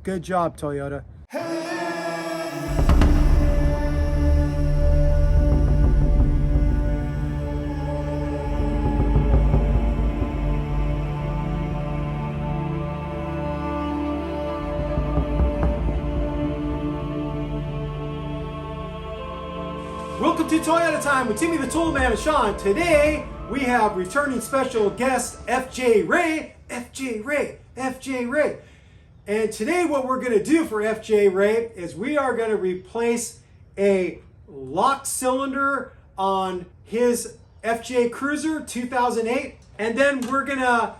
Good job, Toyota. Welcome to Toyota Time with Timmy the Toolman and Sean. Today we have returning special guest FJ Ray. And today what we're going to do for FJ Ray is we are going to replace a lock cylinder on his FJ Cruiser 2008. And then we're going to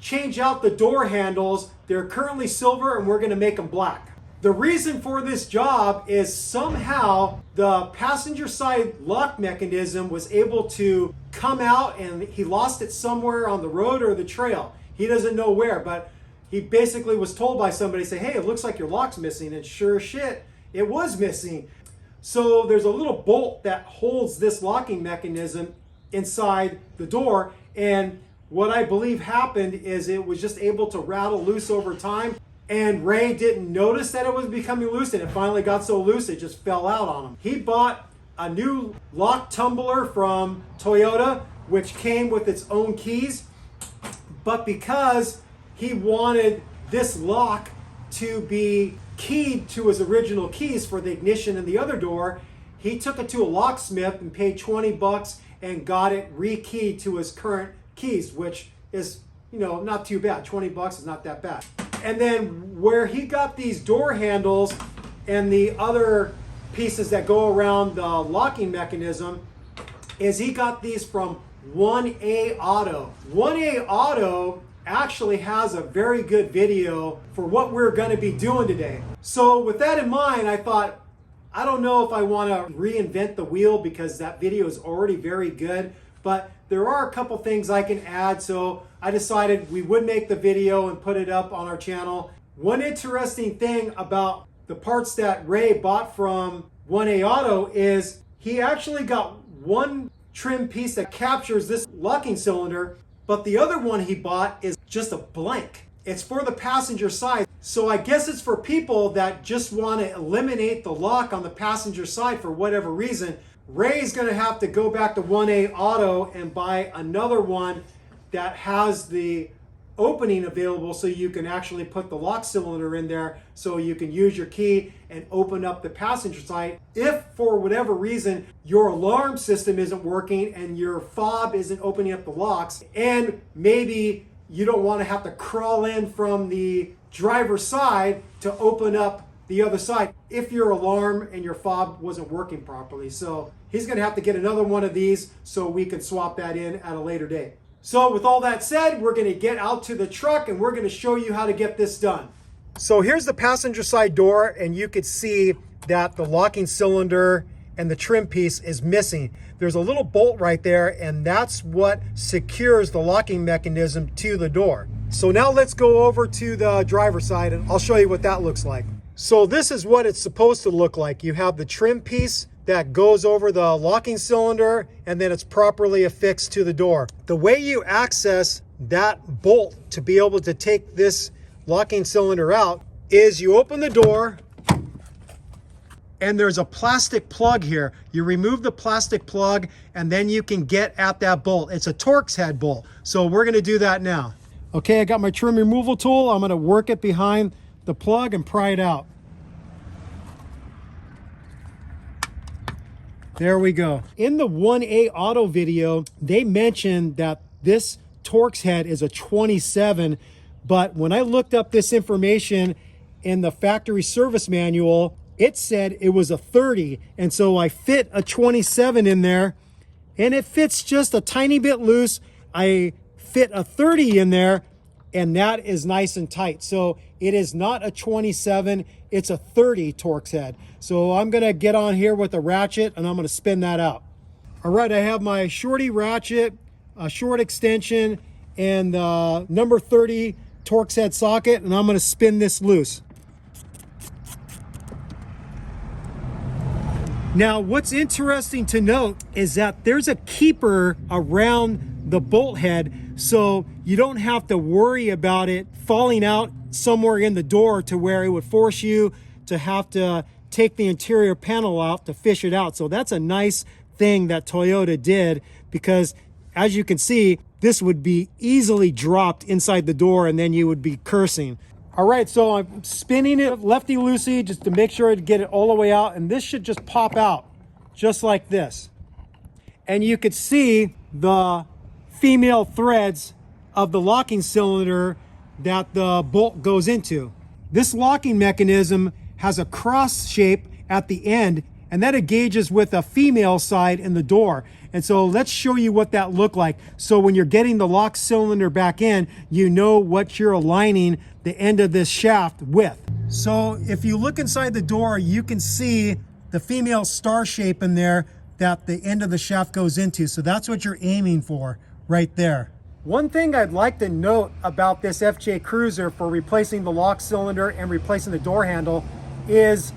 change out the door handles. They're currently silver and we're going to make them black. The reason for this job is somehow the passenger side lock mechanism was able to come out and he lost it somewhere on the road or the trail. He doesn't know where, but he basically was told by somebody, say, hey, it looks like your lock's missing, and sure as shit, it was missing. So there's a little bolt that holds this locking mechanism inside the door, and what I believe happened is it was just able to rattle loose over time. And Ray didn't notice that it was becoming loose, and it finally got so loose it just fell out on him. He bought a new lock tumbler from Toyota, which came with its own keys. But because he wanted this lock to be keyed to his original keys for the ignition and the other door, he took it to a locksmith and paid 20 bucks and got it rekeyed to his current keys, which is, not too bad. 20 bucks is not that bad. And then where he got these door handles and the other pieces that go around the locking mechanism is he got these from 1A Auto. 1A Auto actually has a very good video for what we're going to be doing today. So with that in mind, I thought, I don't know if I want to reinvent the wheel because that video is already very good, but there are a couple things I can add, so I decided we would make the video and put it up on our channel. One interesting thing about the parts that Ray bought from 1A Auto is he actually got one trim piece that captures this locking cylinder, but the other one he bought is just a blank. It's for the passenger side. So I guess it's for people that just want to eliminate the lock on the passenger side for whatever reason. Ray's going to have to go back to 1A Auto and buy another one that has the opening available so you can actually put the lock cylinder in there so you can use your key and open up the passenger side. If for whatever reason your alarm system isn't working and your fob isn't opening up the locks, and maybe you don't want to have to crawl in from the driver's side to open up the other side if your alarm and your fob wasn't working properly. So he's going to have to get another one of these so we can swap that in at a later date. So with all that said, we're going to get out to the truck and we're going to show you how to get this done. So here's the passenger side door, and you could see that the locking cylinder and the trim piece is missing. There's a little bolt right there, and that's what secures the locking mechanism to the door. So now let's go over to the driver's side and I'll show you what that looks like. So this is what it's supposed to look like. You have the trim piece that goes over the locking cylinder, and then it's properly affixed to the door. The way you access that bolt to be able to take this locking cylinder out is you open the door, and there's a plastic plug here. You remove the plastic plug, and then you can get at that bolt. It's a Torx head bolt. So we're gonna do that now. Okay, I got my trim removal tool. I'm gonna work it behind the plug and pry it out. There we go. In the 1A Auto video, they mentioned that this Torx head is a 27, but when I looked up this information in the factory service manual, it said it was a 30. And so I fit a 27 in there, and it fits just a tiny bit loose. I fit a 30 in there, and that is nice and tight. So it is not a 27, it's a 30 Torx head. So I'm gonna get on here with a ratchet and I'm gonna spin that out. All right, I have my shorty ratchet, a short extension, and number 30 Torx head socket, and I'm gonna spin this loose. Now, what's interesting to note is that there's a keeper around the bolt head, so you don't have to worry about it falling out somewhere in the door to where it would force you to have to take the interior panel out to fish it out. So that's a nice thing that Toyota did, because as you can see, this would be easily dropped inside the door and then you would be cursing. All right, so I'm spinning it lefty-loosey just to make sure to get it all the way out, and this should just pop out just like this. And you could see the female threads of the locking cylinder that the bolt goes into. This locking mechanism has a cross shape at the end, and that engages with a female side in the door. And so let's show you what that looked like. So when you're getting the lock cylinder back in, you know what you're aligning the end of this shaft with. So if you look inside the door, you can see the female star shape in there that the end of the shaft goes into. So that's what you're aiming for right there. One thing I'd like to note about this FJ Cruiser for replacing the lock cylinder and replacing the door handle is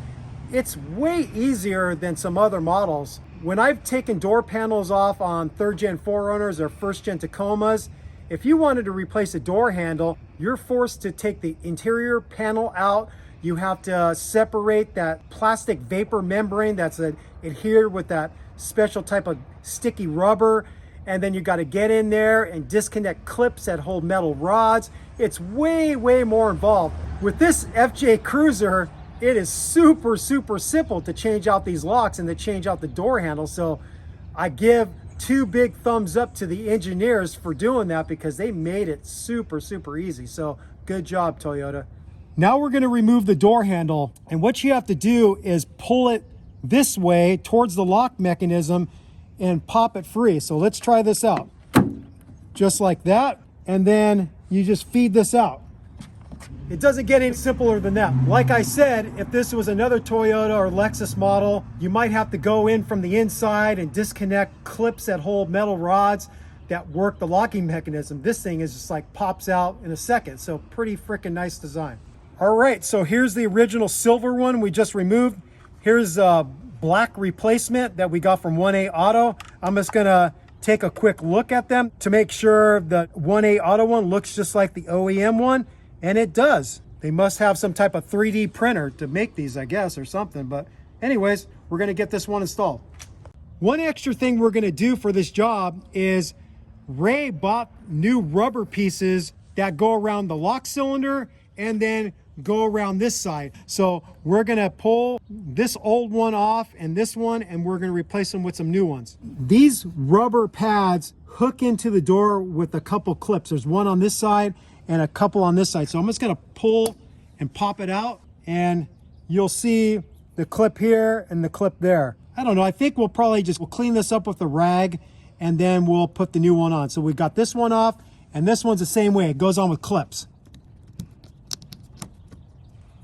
it's way easier than some other models. When I've taken door panels off on 3rd gen 4Runners or 1st gen Tacomas, if you wanted to replace a door handle, you're forced to take the interior panel out. You have to separate that plastic vapor membrane that's adhered with that special type of sticky rubber. And then you got to get in there and disconnect clips that hold metal rods. It's way, way more involved. With this FJ Cruiser, it is super, super simple to change out these locks and to change out the door handle. So I give 2 big thumbs up to the engineers for doing that, because they made it super, super easy. So good job, Toyota. Now we're going to remove the door handle. And what you have to do is pull it this way towards the lock mechanism and pop it free. So let's try this out. Just like that. And then you just feed this out. It doesn't get any simpler than that. Like I said, if this was another Toyota or Lexus model, you might have to go in from the inside and disconnect clips that hold metal rods that work the locking mechanism. This thing is just like pops out in a second. So pretty freaking nice design. All right, so here's the original silver one we just removed. Here's a black replacement that we got from 1A Auto. I'm just gonna take a quick look at them to make sure the 1A Auto one looks just like the OEM one. And it does. They must have some type of 3D printer to make these, I guess, or something. But anyways, we're gonna get this one installed. One extra thing we're gonna do for this job is Ray bought new rubber pieces that go around the lock cylinder and then go around this side. So we're gonna pull this old one off and this one, and we're gonna replace them with some new ones. These rubber pads hook into the door with a couple clips. There's one on this side and a couple on this side. So I'm just gonna pull and pop it out, and you'll see the clip here and the clip there. I don't know, I think we'll clean this up with a rag, and then we'll put the new one on. So we've got this one off, and this one's the same way. It goes on with clips.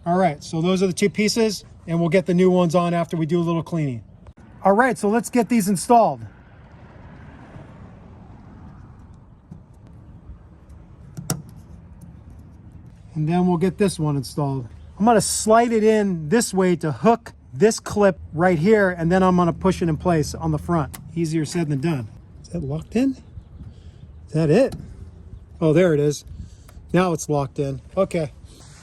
All right, so those are the 2 pieces, and we'll get the new ones on after we do a little cleaning. All right, so let's get these installed. And then we'll get this one installed. I'm gonna slide it in this way to hook this clip right here, and then I'm gonna push it in place on the front. Easier said than done. Is that locked in? Is that it? Oh, there it is. Now it's locked in. Okay.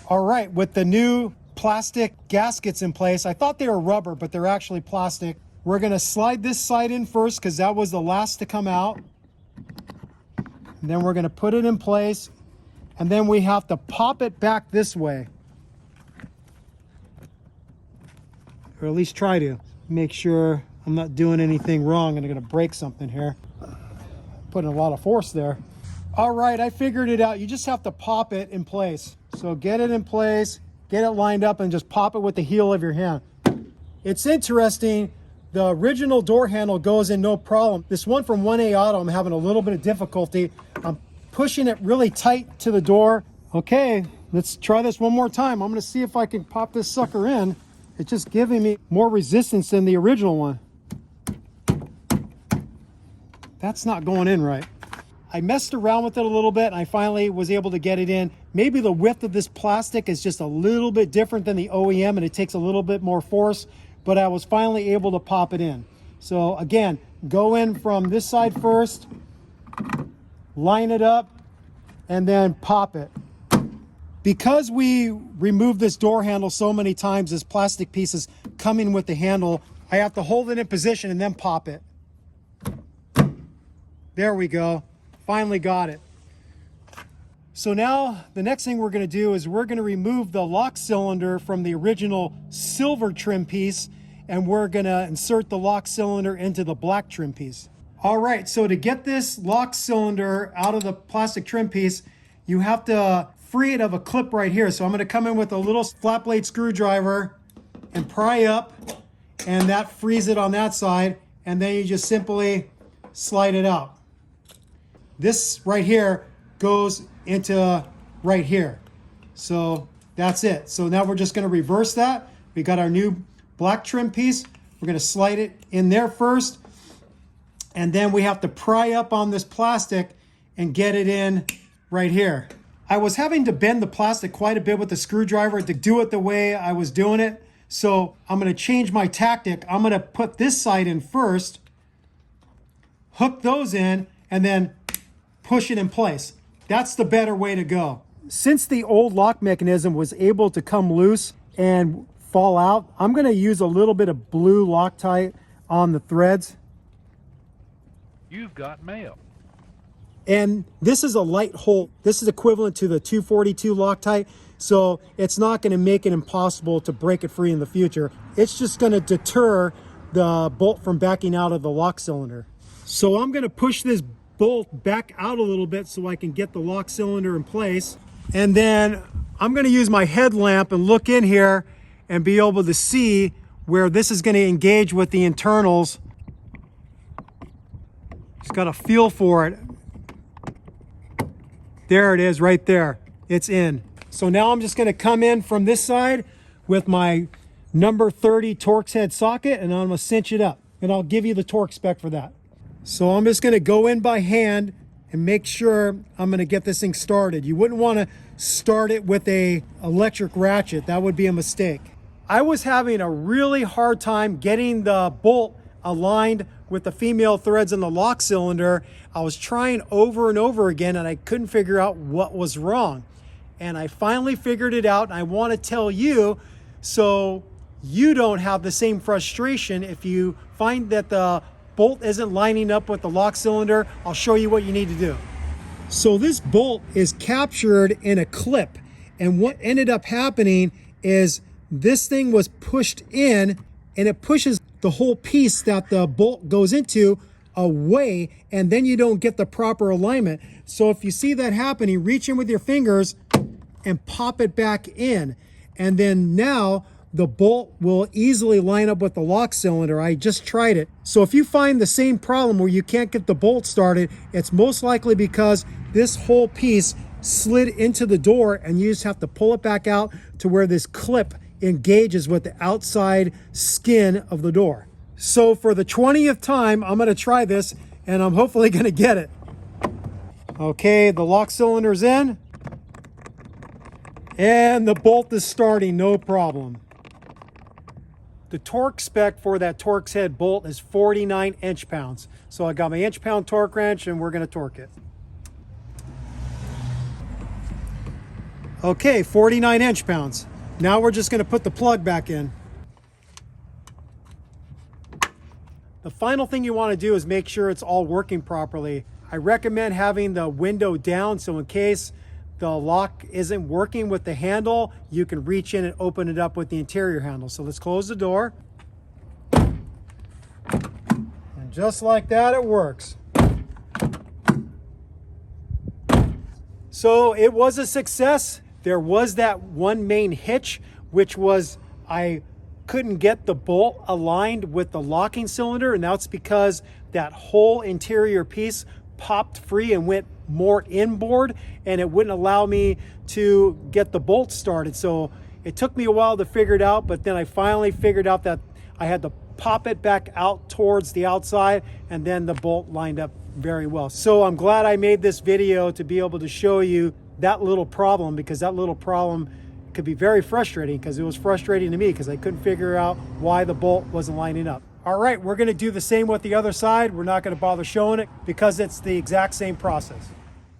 All right, with the new plastic gaskets in place, I thought they were rubber, but they're actually plastic. We're gonna slide this side in first because that was the last to come out. And then we're gonna put it in place, and then we have to pop it back this way. Or at least try to. Make sure I'm not doing anything wrong and I'm gonna break something here. Putting a lot of force there. All right, I figured it out. You just have to pop it in place. So get it in place, get it lined up, and just pop it with the heel of your hand. It's interesting, the original door handle goes in no problem. This one from 1A Auto, I'm having a little bit of difficulty. I'm pushing it really tight to the door. Okay, let's try this one more time. I'm gonna see if I can pop this sucker in. It's just giving me more resistance than the original one. That's not going in right. I messed around with it a little bit, and I finally was able to get it in. Maybe the width of this plastic is just a little bit different than the OEM, and it takes a little bit more force, but I was finally able to pop it in. So again, go in from this side first, line it up, and then pop it. Because we removed this door handle so many times, this plastic piece is coming with the handle, I have to hold it in position and then pop it. There we go. Finally got it. So now the next thing we're going to do is we're going to remove the lock cylinder from the original silver trim piece, and we're going to insert the lock cylinder into the black trim piece. All right, so to get this lock cylinder out of the plastic trim piece, you have to free it of a clip right here. So I'm going to come in with a little flat blade screwdriver and pry up, and that frees it on that side, and then you just simply slide it out. This right here goes into right here. So that's it. So now we're just going to reverse that. We got our new black trim piece. We're going to slide it in there first, and then we have to pry up on this plastic and get it in right here. I was having to bend the plastic quite a bit with the screwdriver to do it the way I was doing it. So I'm going to change my tactic. I'm going to put this side in first, hook those in, and then push it in place. That's the better way to go. Since the old lock mechanism was able to come loose and fall out, I'm going to use a little bit of blue Loctite on the threads. You've got mail. And this is a light hole. This is equivalent to the 242 Loctite, so it's not going to make it impossible to break it free in the future. It's just going to deter the bolt from backing out of the lock cylinder. So I'm going to push this bolt back out a little bit so I can get the lock cylinder in place. And then I'm going to use my headlamp and look in here and be able to see where this is going to engage with the internals. Just got a feel for it. There it is right there. It's in. So now I'm just going to come in from this side with my number 30 Torx head socket, and I'm going to cinch it up. And I'll give you the torque spec for that. So I'm just going to go in by hand and make sure I'm going to get this thing started. You wouldn't want to start it with a electric ratchet. That would be a mistake. I was having a really hard time getting the bolt aligned with the female threads in the lock cylinder. I was trying over and over again, and I couldn't figure out what was wrong. And I finally figured it out, and I want to tell you so you don't have the same frustration. If you find that the bolt isn't lining up with the lock cylinder, I'll show you what you need to do. So this bolt is captured in a clip, and what ended up happening is this thing was pushed in, and it pushes the whole piece that the bolt goes into away, and then you don't get the proper alignment. So if you see that happening, reach in with your fingers and pop it back in, and then now the bolt will easily line up with the lock cylinder. I just tried it. So if you find the same problem where you can't get the bolt started, it's most likely because this whole piece slid into the door, and you just have to pull it back out to where this clip engages with the outside skin of the door. So for the 20th time, I'm going to try this, and I'm hopefully going to get it. Okay, the lock cylinder's in, and the bolt is starting, no problem. The torque spec for that Torx head bolt is 49 inch-pounds. So I got my inch-pound torque wrench, and we're going to torque it. Okay, 49 inch-pounds. Now we're just going to put the plug back in. The final thing you want to do is make sure it's all working properly. I recommend having the window down, so in case the lock isn't working with the handle, you can reach in and open it up with the interior handle. So let's close the door. And just like that, it works. So it was a success. There was that one main hitch, which was I couldn't get the bolt aligned with the locking cylinder, and that's because that whole interior piece popped free and went more inboard, and it wouldn't allow me to get the bolt started. So it took me a while to figure it out, but then I finally figured out that I had to pop it back out towards the outside, and then the bolt lined up very well. So I'm glad I made this video to be able to show you that little problem, because that little problem could be very frustrating, because it was frustrating to me because I couldn't figure out why the bolt wasn't lining up. All right, we're going to do the same with the other side. We're not going to bother showing it because it's the exact same process.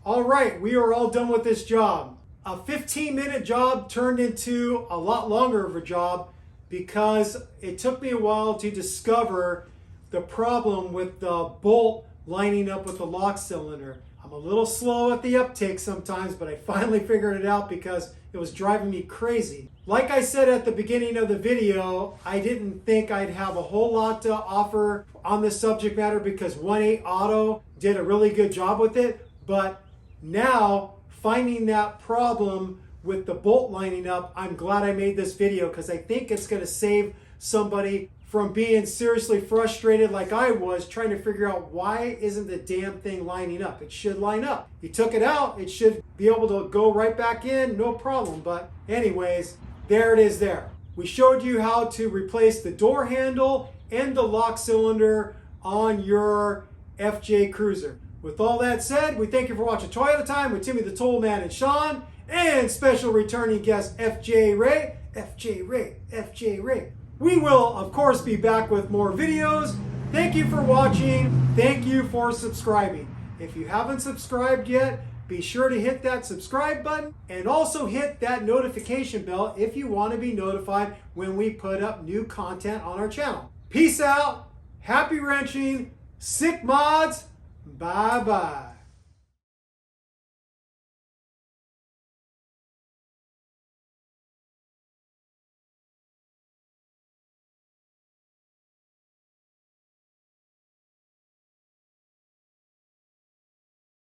All right, we are all done with this job. A 15-minute job turned into a lot longer of a job because it took me a while to discover the problem with the bolt lining up with the lock cylinder. I'm a little slow at the uptake sometimes, but I finally figured it out because it was driving me crazy. Like I said at the beginning of the video, I didn't think I'd have a whole lot to offer on this subject matter because 1.8 Auto did a really good job with it, but now finding that problem with the bolt lining up, I'm glad I made this video because I think it's going to save somebody from being seriously frustrated like I was trying to figure out why isn't the damn thing lining up. It should line up. You took it out, it should be able to go right back in, no problem. But anyways, there it is there. We showed you how to replace the door handle and the lock cylinder on your FJ Cruiser. With all that said, we thank you for watching Toyota Time with Timmy the Toolman and Sean, and special returning guest FJ Ray. FJ Ray, FJ Ray. We will, of course, be back with more videos. Thank you for watching. Thank you for subscribing. If you haven't subscribed yet, be sure to hit that subscribe button and also hit that notification bell if you want to be notified when we put up new content on our channel. Peace out. Happy wrenching. Sick mods. Bye-bye.